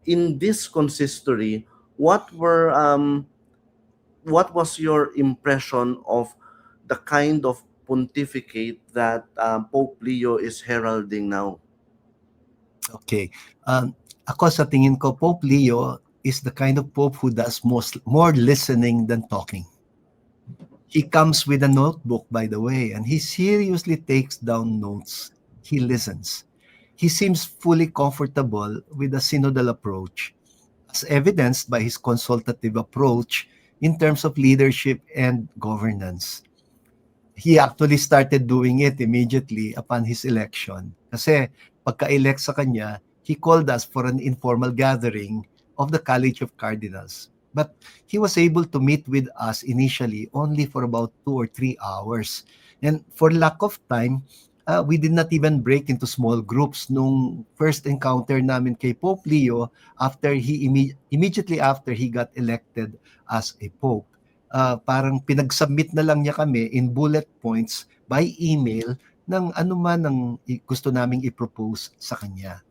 in this consistory, what was your impression of the kind of pontificate that Pope Leo is heralding now? Okay. Ako sa tingin ko, Pope Leo is the kind of Pope who does more listening than talking. He comes with a notebook, by the way, and he seriously takes down notes. He listens. He seems fully comfortable with the synodal approach, as evidenced by his consultative approach in terms of leadership and governance. He actually started doing it immediately upon his election. Kasi pagka-elect sa kanya, he called us for an informal gathering of the College of Cardinals. But he was able to meet with us initially only for about 2 or 3 hours. And for lack of time, we did not even break into small groups nung first encounter namin kay Pope Leo after immediately after he got elected as a Pope. Parang pinag-submit na lang niya kami in bullet points by email ng ano man ang gusto naming i-propose sa kanya.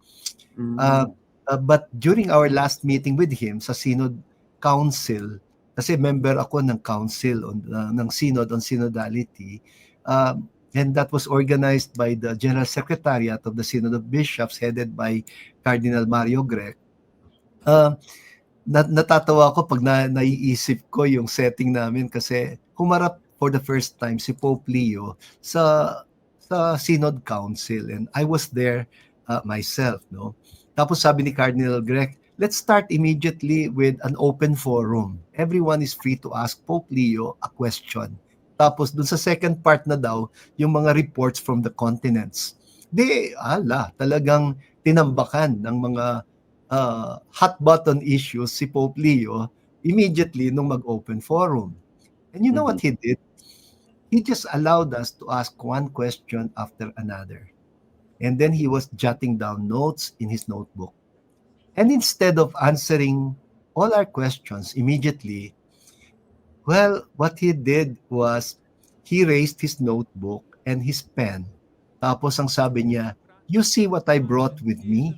But during our last meeting with him sa Synod Council, kasi member ako ng council ng Synod on Synodality, and that was organized by the General Secretariat of the Synod of Bishops headed by Cardinal Mario Grech. Natatawa ako pag naiisip ko yung setting namin kasi humarap for the first time si Pope Leo sa Synod Council, and I was there myself, no? Tapos sabi ni Cardinal Grech, let's start immediately with an open forum. Everyone is free to ask Pope Leo a question. Tapos dun sa second part na daw, yung mga reports from the continents. Talagang tinambakan ng mga hot button issues si Pope Leo immediately nung mag-open forum. And you know what he did? He just allowed us to ask one question after another. And then he was jotting down notes in his notebook. And instead of answering all our questions immediately, well, what he did was he raised his notebook and his pen. Tapos ang sabi niya, you see what I brought with me?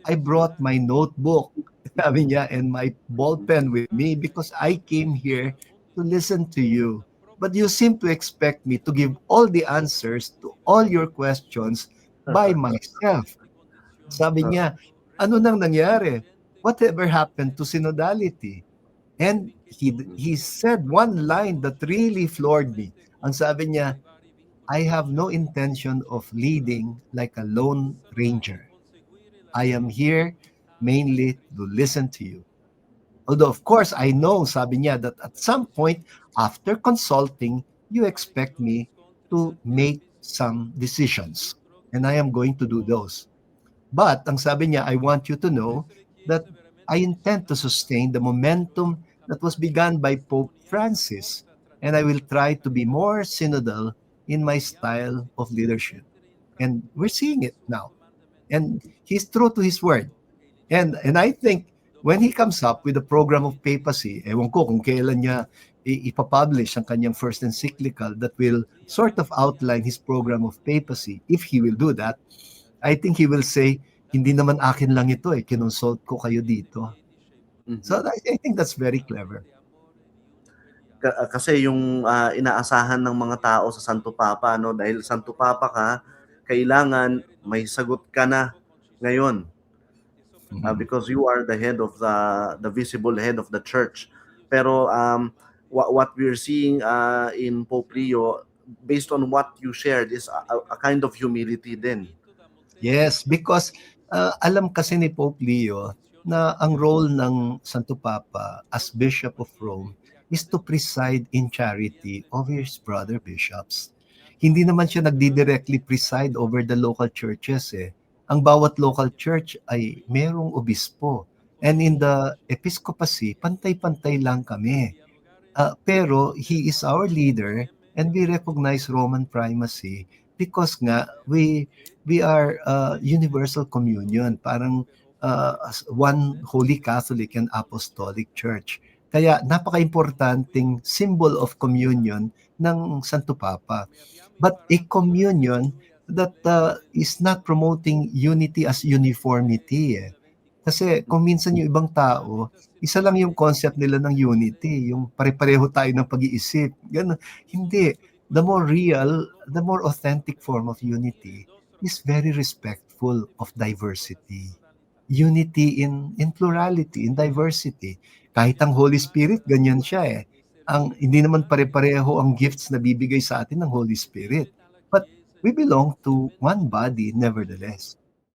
I brought my notebook, sabi niya, and my ball pen with me because I came here to listen to you. But you seem to expect me to give all the answers to all your questions by myself. Sabi niya, ano nang nangyari? Whatever happened to synodality? And he said one line that really floored me. Ang sabi niya, I have no intention of leading like a lone ranger. I am here mainly to listen to you. Although, of course, I know, sabi niya, that at some point, after consulting, you expect me to make some decisions. And I am going to do those. But, ang sabi niya, I want you to know that I intend to sustain the momentum that was begun by Pope Francis. And I will try to be more synodal in my style of leadership. And we're seeing it now. And he's true to his word. And I think when he comes up with a program of papacy, ewan ko kung kailan niya ipapublish ang kanyang first encyclical that will sort of outline his program of papacy. If he will do that, I think he will say, hindi naman akin lang ito kinonsult ko kayo dito. So I think that's very clever. Kasi yung inaasahan ng mga tao sa Santo Papa, no, dahil Santo Papa ka, kailangan may sagot ka na ngayon. Because you are the head of the visible head of the church. Pero what we're seeing in Pope Leo, based on what you shared, is a kind of humility din. Yes, because alam kasi ni Pope Leo na ang role ng Santo Papa as Bishop of Rome is to preside in charity over his brother bishops. Hindi naman siya nagdi-directly preside over the local churches Ang bawat local church ay merong obispo. And in the episcopacy, pantay-pantay lang kami. Pero he is our leader and we recognize Roman primacy because nga we are universal communion, parang one holy Catholic and Apostolic Church. Kaya napaka-importanting symbol of communion ng Santo Papa. But a communion that is not promoting unity as uniformity. Kasi kung minsan yung ibang tao, isa lang yung concept nila ng unity, yung pare-pareho tayo ng pag-iisip. Ganun. Hindi. The more real, the more authentic form of unity is very respectful of diversity. Unity in plurality, in diversity. Kahit ang Holy Spirit, ganyan siya eh. Hindi naman pare-pareho ang gifts na bibigay sa atin ng Holy Spirit. But we belong to one body nevertheless.